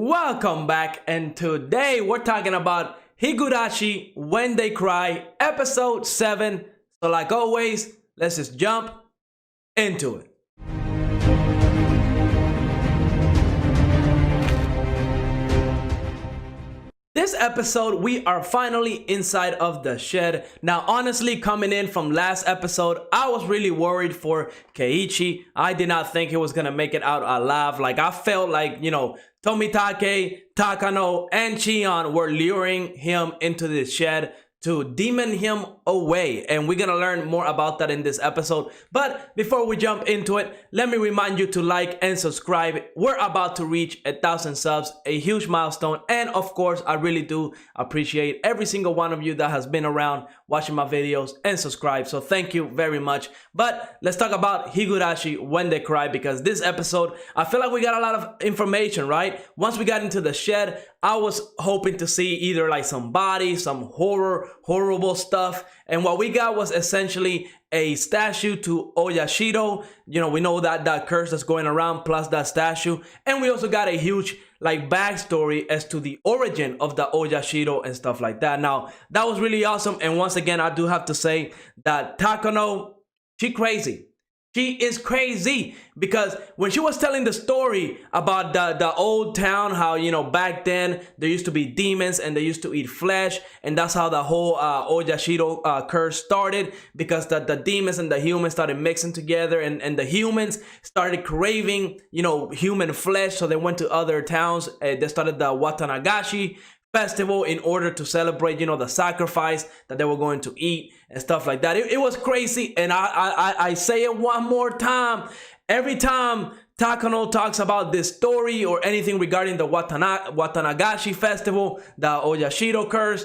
Welcome back, and today we're talking about Higurashi When They Cry, episode 7. So like always, let's just jump into it. This episode, we are finally inside of the shed. Now, honestly, coming in from last episode, I was really worried for Keiichi. I did not think he was gonna make it out alive. Like, I felt like, Tomitake, Takano, and Shion were luring him into this shed to demon him away, and we're gonna learn more about that in this episode. But before we jump into it, let me remind you to like and subscribe. We're about to reach 1,000 subs, a huge milestone, and of course I really do appreciate every single one of you that has been around watching my videos and subscribe, so thank you very much. But let's talk about Higurashi When They Cry, because this episode, I feel like we got a lot of information, right? Once we got into the shed, I was hoping to see either like some bodies, some horrible stuff, and what we got was essentially a statue to Oyashiro. We know that curse that's going around, plus that statue, and we also got a huge like backstory as to the origin of the Oyashiro and stuff like that. Now, that was really awesome, and once again, I do have to say that Takano, she crazy. She is crazy, because when she was telling the story about the old town, how, back then there used to be demons and they used to eat flesh, and that's how the whole Oyashiro curse started, because the demons and the humans started mixing together, and the humans started craving, human flesh, so they went to other towns. They started the Watanagashi festival in order to celebrate, the sacrifice that they were going to eat and stuff like that. It was crazy, and I say it one more time. Every time Takano talks about this story or anything regarding the Watanagashi festival, the Oyashiro curse,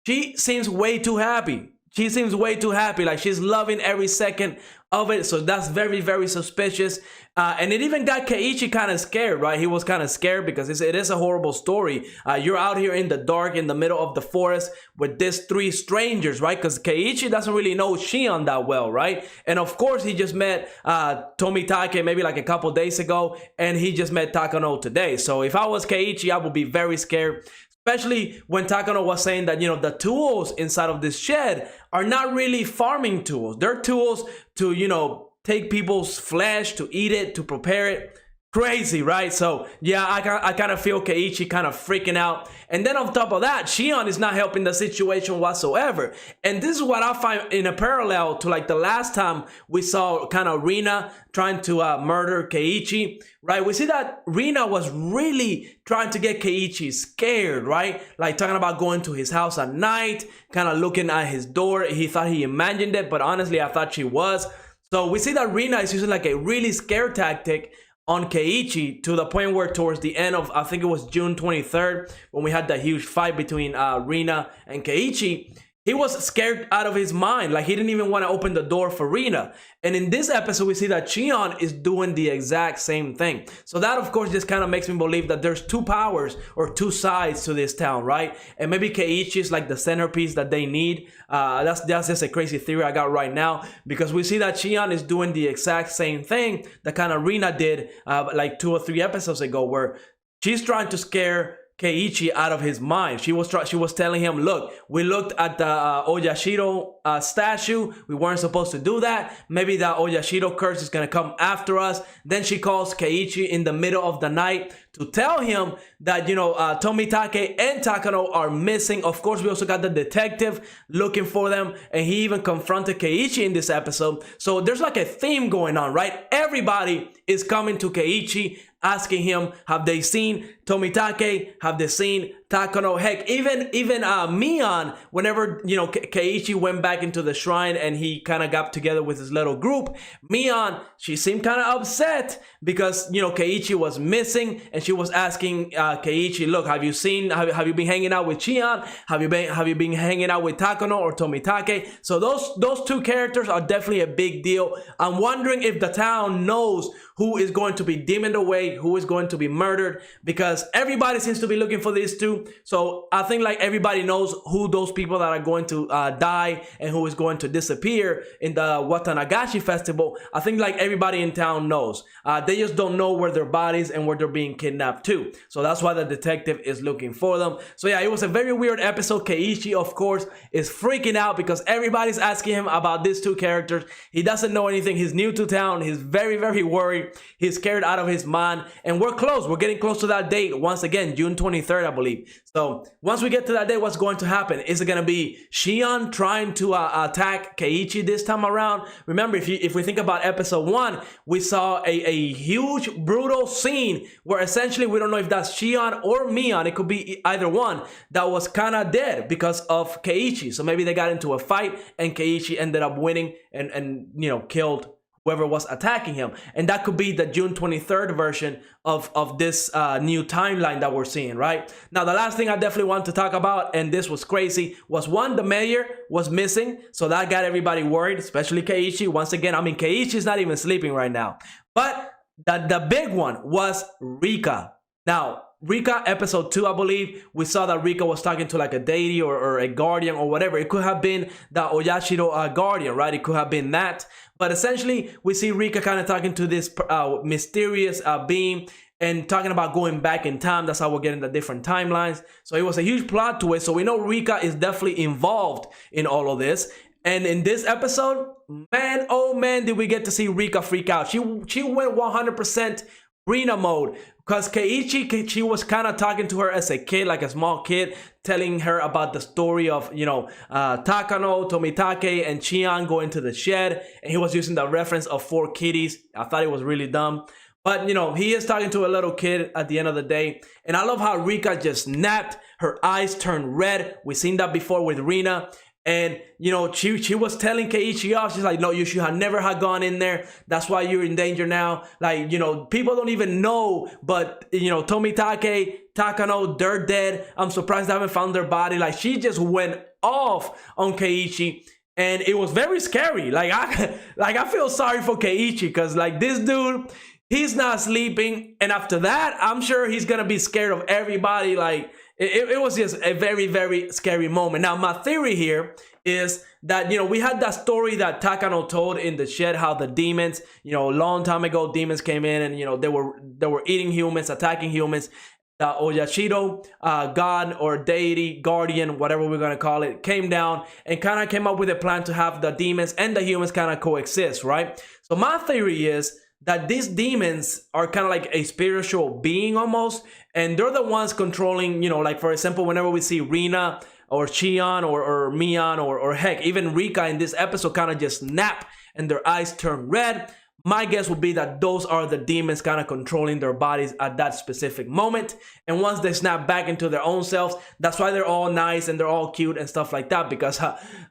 she seems way too happy. She seems way too happy, like she's loving every second of it. So that's very, very suspicious. And it even got Keiichi kind of scared, right? He was kind of scared because it is a horrible story. You're out here in the dark, in the middle of the forest with these 3 strangers, right? Because Keiichi doesn't really know Shion that well, right? And of course, he just met Tomitake maybe like a couple days ago, and he just met Takano today. So if I was Keiichi, I would be very scared. Especially when Takano was saying that, the tools inside of this shed are not really farming tools. They're tools to, take people's flesh, to eat it, to prepare it. Crazy, right? So yeah, I kind of feel Keiichi kind of freaking out. And then on top of that, Shion is not helping the situation whatsoever. And this is what I find in a parallel to like the last time we saw kind of Rina trying to murder Keiichi, right? We see that Rina was really trying to get Keiichi scared, right? Like talking about going to his house at night, kind of looking at his door. He thought he imagined it, but honestly, I thought she was. So we see that Rina is using like a really scare tactic on Keiichi, to the point where towards the end of, I think it was June 23rd, when we had that huge fight between Rina and Keiichi, he was scared out of his mind. Like, he didn't even want to open the door for Rina. And in this episode, we see that Shion is doing the exact same thing. So that, of course, just kind of makes me believe that there's 2 powers or 2 sides to this town, right? And maybe Keiichi is like the centerpiece that they need. That's just a crazy theory I got right now, because we see that Shion is doing the exact same thing that kind of Rina did like 2 or 3 episodes ago, where she's trying to scare Keiichi out of his mind. She was telling him, look, we looked at the Oyashiro statue. We weren't supposed to do that. Maybe the Oyashiro curse is going to come after us. Then she calls Keiichi in the middle of the night to tell him that, Tomitake and Takano are missing. Of course, we also got the detective looking for them, and he even confronted Keiichi in this episode. So there's like a theme going on, right? Everybody is coming to Keiichi, asking him, have they seen Tomitake? Have they seen Takano? Heck, even Mion, whenever, Keiichi went back into the shrine and he kind of got together with his little group, Mion, she seemed kind of upset because, Keiichi was missing, and she was asking Keiichi, look, have you been hanging out with Shion? Have you been hanging out with Takano or Tomitake? So those 2 characters are definitely a big deal. I'm wondering if the town knows who is going to be demoned away, who is going to be murdered, because everybody seems to be looking for these two. So I think like everybody knows who those people that are going to die and who is going to disappear in the Watanagashi festival. I think like everybody in town knows. They just don't know where their bodies and where they're being kidnapped to. So that's why the detective is looking for them. So yeah, it was a very weird episode. Keiichi, of course, is freaking out because everybody's asking him about these two characters. He doesn't know anything. He's new to town. He's very, very worried. He's scared out of his mind. And we're close. We're getting close to that date. Once again, June 23rd, I believe. So once we get to that day, what's going to happen? Is it going to be Shion trying to attack Keiichi this time around? Remember, if we think about episode 1, we saw a huge, brutal scene where essentially we don't know if that's Shion or Mion. It could be either one that was kind of dead because of Keiichi. So maybe they got into a fight and Keiichi ended up winning and you know, killed whoever was attacking him. And that could be the June 23rd version of this new timeline that we're seeing, right? Now, the last thing I definitely want to talk about, and this was crazy, was one, the mayor was missing. So that got everybody worried, especially Keiichi. Once again, I mean, Keiichi's not even sleeping right now. But the big one was Rika. Now, Rika, episode 2, I believe, we saw that Rika was talking to like a deity or a guardian or whatever. It could have been the Oyashiro guardian, right? It could have been that. But essentially, we see Rika kind of talking to this mysterious being and talking about going back in time. That's how we're getting the different timelines. So it was a huge plot twist. So we know Rika is definitely involved in all of this. And in this episode, man, oh man, did we get to see Rika freak out. She went 100% Rina mode. Because Keiichi, she was kind of talking to her as a kid, like a small kid, telling her about the story of, you know, Takano, Tomitake, and Chian going to the shed. And he was using the reference of 4 kitties. I thought it was really dumb. But, you know, he is talking to a little kid at the end of the day. And I love how Rika just snapped. Her eyes turned red. We've seen that before with Rina. And, you know, she was telling Keiichi off. She's like, no, you should have never have gone in there. That's why you're in danger now. Like, you know, people don't even know. But, you know, Tomitake, Takano, they're dead. I'm surprised they haven't found their body. Like, she just went off on Keiichi. And it was very scary. Like, I feel sorry for Keiichi. Because, like, this dude, he's not sleeping. And after that, I'm sure he's going to be scared of everybody. Like, it was just a very, very scary moment. Now, my theory here is that, you know, we had that story that Takano told in the shed, how the demons, you know, a long time ago, demons came in and, you know, they were eating humans, attacking humans. The Oyashiro god or deity, guardian, whatever we're going to call it, came down and kind of came up with a plan to have the demons and the humans kind of coexist, right? So my theory is that these demons are kind of like a spiritual being almost, and they're the ones controlling, you know, like for example, whenever we see Rina or Chian or Mion or heck, even Rika in this episode kind of just snap and their eyes turn red. My guess would be that those are the demons kind of controlling their bodies at that specific moment. And once they snap back into their own selves, that's why they're all nice and they're all cute and stuff like that. Because,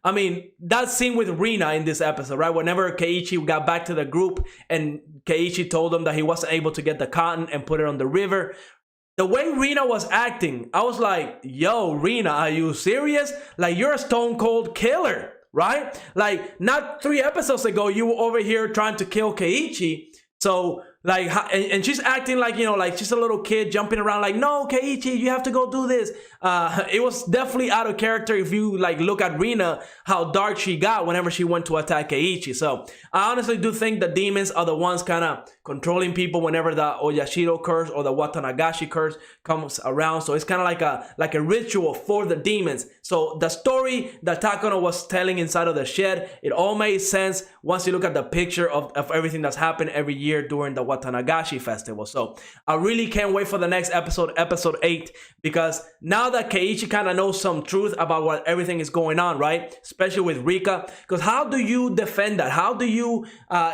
I mean, that scene with Rina in this episode, right? Whenever Keiichi got back to the group and Keiichi told them that he wasn't able to get the cotton and put it on the river. The way Rina was acting, I was like, yo, Rina, are you serious? Like, you're a stone cold killer. Right? Like, not 3 episodes ago, you were over here trying to kill Keiichi. So, like, and she's acting like, you know, like she's a little kid jumping around like, no, Keiichi, you have to go do this. It was definitely out of character if you, like, look at Rina, how dark she got whenever she went to attack Keiichi. So, I honestly do think the demons are the ones kind of controlling people whenever the Oyashiro curse or the Watanagashi curse comes around. So, it's kind of like a ritual for the demons. So, the story that Takano was telling inside of the shed, it all made sense once you look at the picture of everything that's happened every year during the Watanagashi festival. So I really can't wait for the next episode, episode 8, because now that Keiichi kind of knows some truth about what everything is going on, right? Especially with Rika, because how do you defend that? How do you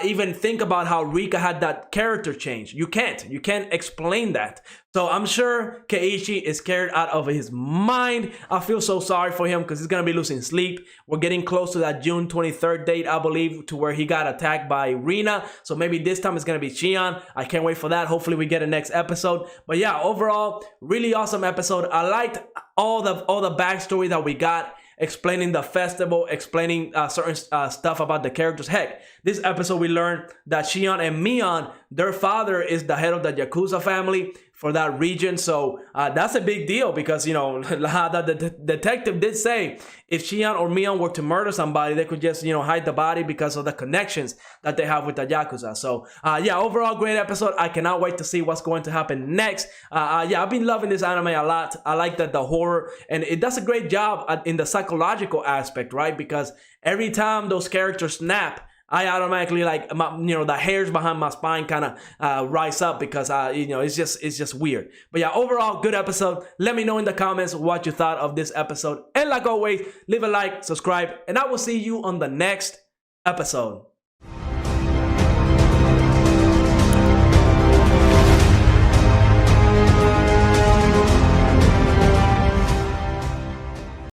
even think about how Rika had that character change? You can't explain that. So I'm sure Keiichi is scared out of his mind. I feel so sorry for him because he's going to be losing sleep. We're getting close to that June 23rd date, I believe, to where he got attacked by Rina. So maybe this time it's going to be Chian. I can't wait for that. Hopefully we get a next episode. But yeah, overall, really awesome episode. I liked all the backstory that we got. explaining the festival, explaining certain stuff about the characters. Heck, this episode we learned that Shion and Mion, their father is the head of the Yakuza family for that region. So that's a big deal because, you know, the detective did say if Shion or Mion were to murder somebody, they could just, you know, hide the body because of the connections that they have with the Yakuza. So yeah, overall great episode. I cannot wait to see what's going to happen next. Yeah, I've been loving this anime a lot. I like that the horror, and it does a great job in the psychological aspect, right? Because every time those characters snap, I automatically, like, you know, the hairs behind my spine kind of rise up because you know, it's just weird. But yeah, overall good episode. Let me know in the comments what you thought of this episode, and like always, leave a like, subscribe, and I will see you on the next episode.